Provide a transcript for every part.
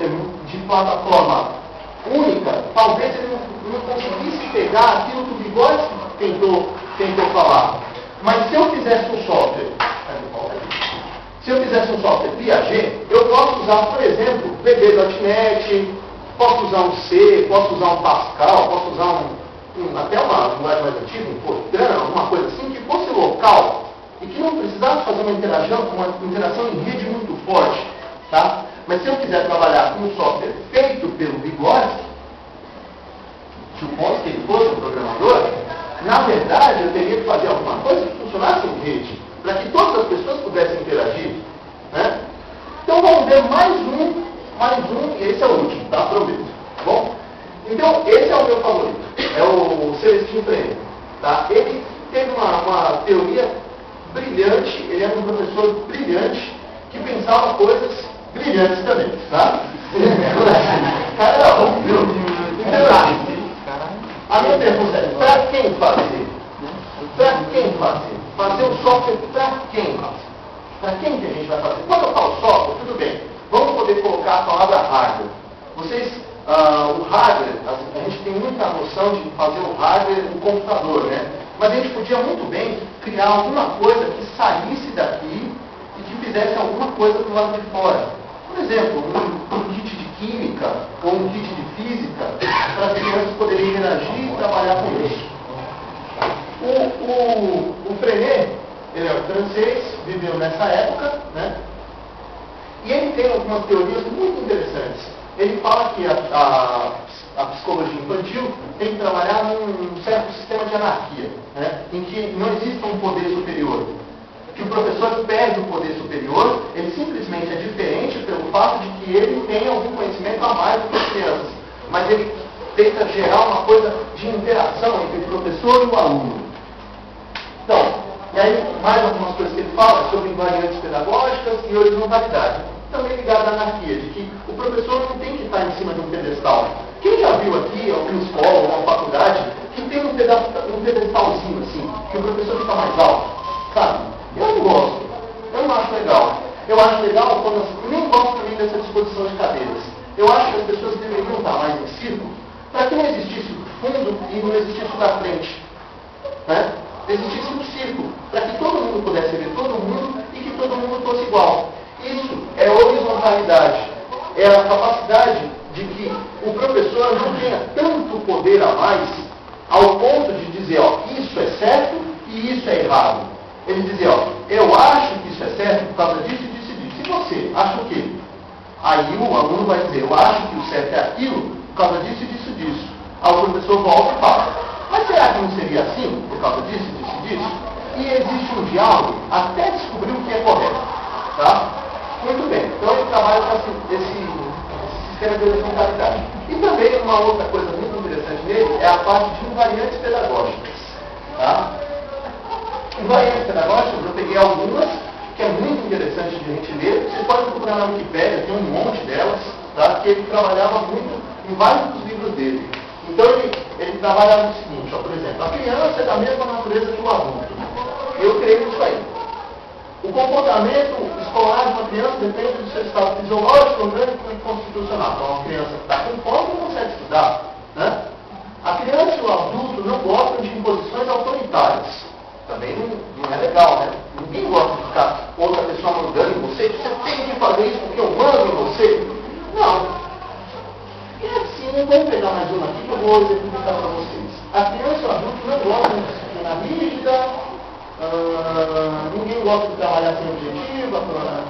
software de plataforma única, talvez ele não conseguisse pegar aquilo que o Vygotsky tentou falar. Mas se eu fizesse um software, Piaget, eu posso usar, por exemplo, VB.NET, posso usar um C, posso usar um Pascal, posso usar até uma linguagem mais antiga, um Fortran, alguma coisa assim, que fosse local e que não precisasse fazer uma interação em rede muito forte. Tá? Mas se eu quiser trabalhar com um software feito pelo Vygotsky, supondo que ele fosse um programador, na verdade eu teria que fazer alguma coisa que funcionasse em rede, para que todas as pessoas pudessem interagir. Né? Então vamos ver mais um, e esse é o último, tá? Prometo. Bom? Então esse é o meu favorito, é o Celestino Freire. Tá? Ele teve uma teoria brilhante, ele era um professor brilhante, que pensava coisas brilhantes também, tá? Cara, não, viu? Então, a minha pergunta é, para quem fazer? Para quem fazer? Fazer o software para quem? Para quem que a gente vai fazer? Quando eu falo software, tudo bem. Vamos poder colocar a palavra hardware. Vocês, o hardware, a gente tem muita noção de fazer o hardware no computador, né? Mas a gente podia muito bem criar alguma coisa que saísse daqui e que fizesse alguma coisa do lado de fora. Por exemplo, um kit de química ou um kit de física para as crianças poderem interagir e trabalhar com isso. O Freire, ele é francês, viveu nessa época, né? E ele tem algumas teorias muito interessantes. Ele fala que a psicologia infantil tem que trabalhar num certo sistema de anarquia, né? Em que não existe um poder superior. Que o professor perde o poder superior, ele simplesmente é diferente pelo fato de que ele tem algum conhecimento a mais do que as crianças. Mas ele tenta gerar uma coisa de interação entre o professor e o aluno. Então, e aí mais algumas coisas que ele fala sobre invariantes pedagógicas e horizontalidade. Também ligado à anarquia, de que o professor não tem que estar em cima de um pedestal. Quem já viu aqui, alguma escola ou uma faculdade, que tem um pedestalzinho assim, que o professor fica mais alto, sabe? Eu não gosto. Eu não acho legal. Eu acho legal quando nem gosto também dessa disposição de cadeiras. Eu acho que as pessoas deveriam estar mais em círculo para que não existisse o fundo e não existisse o da frente. Né? Existisse um círculo, para que todo mundo pudesse ver todo mundo e que todo mundo fosse igual. Isso é horizontalidade. É a capacidade de que o professor não tenha tanto poder a mais ao ponto de dizer, ó, isso é certo e isso é errado. Ele dizia, ó, eu acho que isso é certo por causa disso, disso e disso. E você, acha o quê? Aí o aluno vai dizer, eu acho que o certo é aquilo por causa disso, disso e disso. Aí o professor volta e fala, mas será que não seria assim por causa disso, disso e disso? E existe um diálogo até descobrir o que é correto. Tá? Muito bem. Então ele trabalha com esse sistema de horizontalidade. E também uma outra coisa muito interessante nele é a parte de invariantes pedagógicas. Tá? Invariantes pedagógicas, eu peguei algumas, que é muito interessante de a gente ler. Você pode procurar na Wikipédia, tem um monte delas, tá? Que ele trabalhava muito em vários dos livros dele. Então ele trabalhava no seguinte, ó, por exemplo, a criança é da mesma natureza que o adulto. Eu creio nisso aí. O comportamento escolar de uma criança depende do seu estado fisiológico, orgânico e constitucional. Então, uma criança que está com fome não consegue estudar. Né? A criança e o adulto não gostam de imposições autoritárias. Também não é legal, né? Ninguém gosta de ficar outra pessoa mandando em você. Você tem que fazer isso porque eu mando em você. Não. E assim, vamos pegar mais uma aqui que eu vou exemplificar para vocês. A criança e o adulto não gostam de disciplina rígida. Ninguém gosta de trabalhar sem objetivo,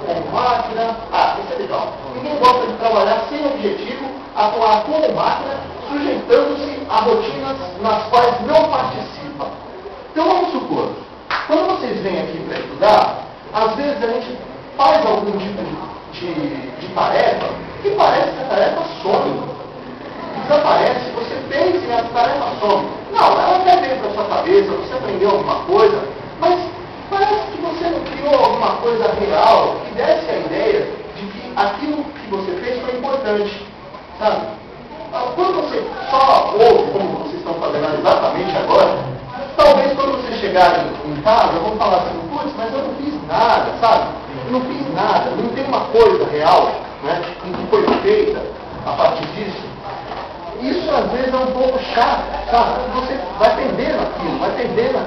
como máquina. Isso é legal. Ninguém gosta de trabalhar sem objetivo, atuar como máquina, sujeitando-se a rotinas nas quais não participa. Então vamos supor, quando vocês vêm aqui para estudar, às vezes a gente faz algum tipo de tarefa que parece que a tarefa some. Desaparece, você pensa e a tarefa some. Não, ela até veio para sua cabeça, você aprendeu alguma coisa, mas parece que você não criou alguma coisa real que desse a ideia de que aquilo que você fez foi importante, sabe? Quando você só ouve, como vocês estão fazendo exatamente agora, talvez quando você chegar em casa, vão falar assim, putz, mas eu não fiz nada, sabe? Eu não fiz nada, não tem uma coisa real, né, em que foi feita a partir disso, isso às vezes é um pouco chato, sabe? Você vai perdendo aquilo, vai perdendo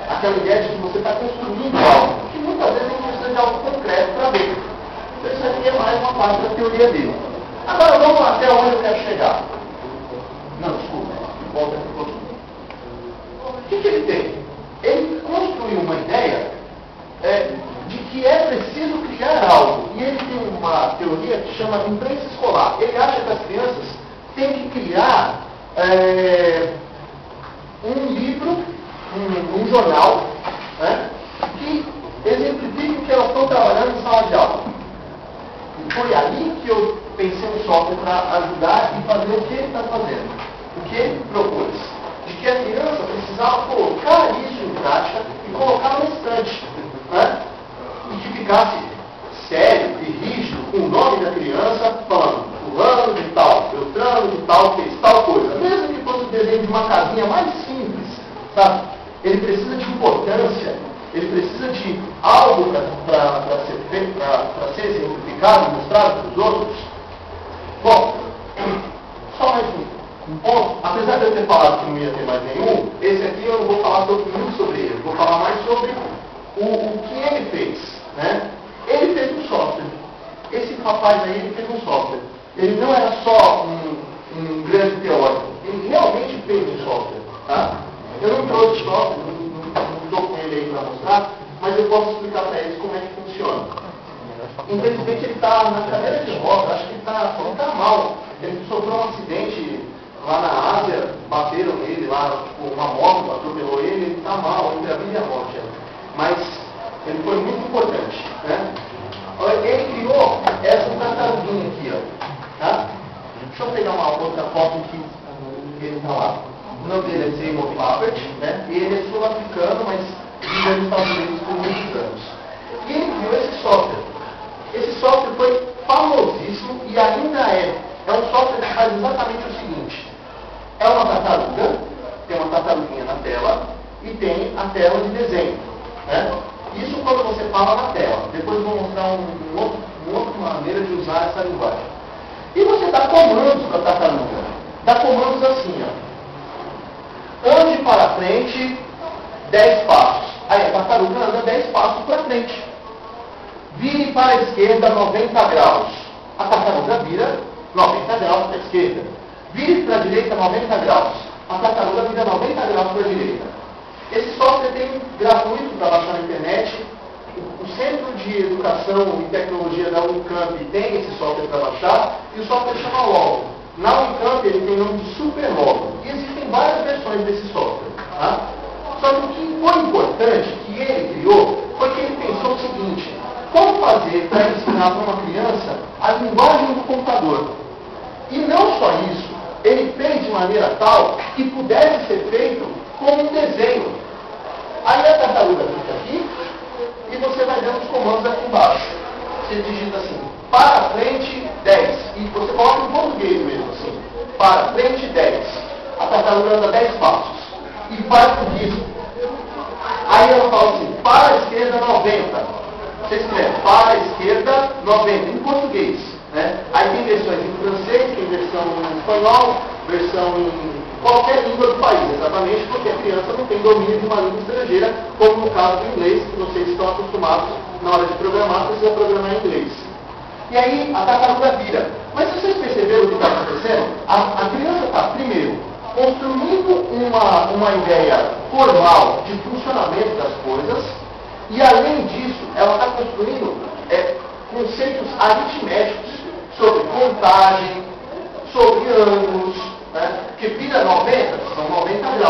aquela ideia de que você está construindo algo, que muitas vezes a gente precisa de algo concreto para ver. Então isso aqui é mais uma parte da teoria dele. Agora vamos até onde eu quero chegar. Não, desculpa, volta aqui um pouquinho. O que ele tem? Ele construiu uma ideia de que é preciso criar algo. E ele tem uma teoria que chama imprensa escolar. Ele acha que as crianças têm que criar um livro, um jornal, né, que exemplifique o que elas estão trabalhando em sala de aula. E foi ali que eu pensei um software para ajudar e fazer o que ele está fazendo. O que ele propôs. De que a criança precisava colocar isso em prática e colocar no estante. Né? E que ficasse sério e rígido com o nome da criança, falando fulano de tal, Beltrano de tal, fez tal coisa. Mesmo que fosse o desenho de uma casinha mais simples, sabe? Ele precisa de importância, ele precisa de algo para ser feito, para ser exemplificado e mostrado para os outros. Bom, só mais um ponto. Apesar de eu ter falado que não ia ter mais nenhum, esse aqui eu não vou falar muito sobre ele. Eu vou falar mais sobre o que ele fez. Né? Ele fez um software. Esse rapaz aí, ele fez um software. Ele não era só um grande teórico. Ele realmente fez um software. Tá? Eu não trouxe software, não estou com ele aí para mostrar, mas eu posso explicar para eles como é que funciona. Infelizmente ele está na cadeira de roda, acho que ele está mal. Ele sofreu um acidente lá na Ásia, bateram nele lá, tipo, uma moto atropelou ele está mal, entre a vida e a morte. Mas ele foi muito importante. Né? Ele criou essa tartaruguinha aqui, ó. Tá? Deixa eu pegar uma outra foto que ele está lá. O nome dele é Seymour Papert, né? E ele é sul-africano, mas viveu nos Estados Unidos por muitos anos. E ele criou esse software. Esse software foi famosíssimo e ainda é. É um software que faz exatamente o seguinte. É uma tartaruga, tem uma tartaruguinha na tela e tem a tela de desenho. Né? Isso quando você fala na tela. Depois eu vou mostrar uma outra maneira de usar essa linguagem. E você dá comandos para a tartaruga. Dá comandos assim, ó. Ande para frente 10 passos. Aí a tartaruga anda 10 passos para frente. Vire para a esquerda 90 graus. A tartaruga vira 90 graus para a esquerda. Vire para a direita 90 graus. A tartaruga vira 90 graus para a direita. Esse software tem gratuito para baixar na internet. O Centro de Educação e Tecnologia da Unicamp tem esse software para baixar. E o software chama Logo. Na Unicamp ele tem o nome de Super Logo. E existem várias versões desse software. Tá? Só que o que foi importante que ele criou foi que ele pensou o seguinte: como fazer para ensinar para uma criança a linguagem do computador? E não só isso, ele fez de maneira tal que pudesse ser feito como um desenho. Aí a tartaruga fica aqui e você vai dando os comandos aqui embaixo. Você digita assim, para frente 10. E você coloca em português mesmo assim, para frente 10. A tartaruga anda 10 passos. E faz com isso. Aí ela fala assim, para a esquerda 90. Você escreve para a esquerda 90, em português. Né? Aí tem versões em francês, tem versão em espanhol, versão em qualquer língua do país, exatamente porque a criança não tem domínio de uma língua estrangeira, como no caso do inglês, que vocês estão acostumados na hora de programar, precisa programar em inglês. E aí a tartaruga vira. Mas se vocês perceberam o que está acontecendo, a criança está, primeiro, construindo uma ideia formal de funcionamento das coisas, e além disso, ela está construindo conceitos aritméticos sobre contagem, sobre ângulos, né? Que vira 90, são 90 graus.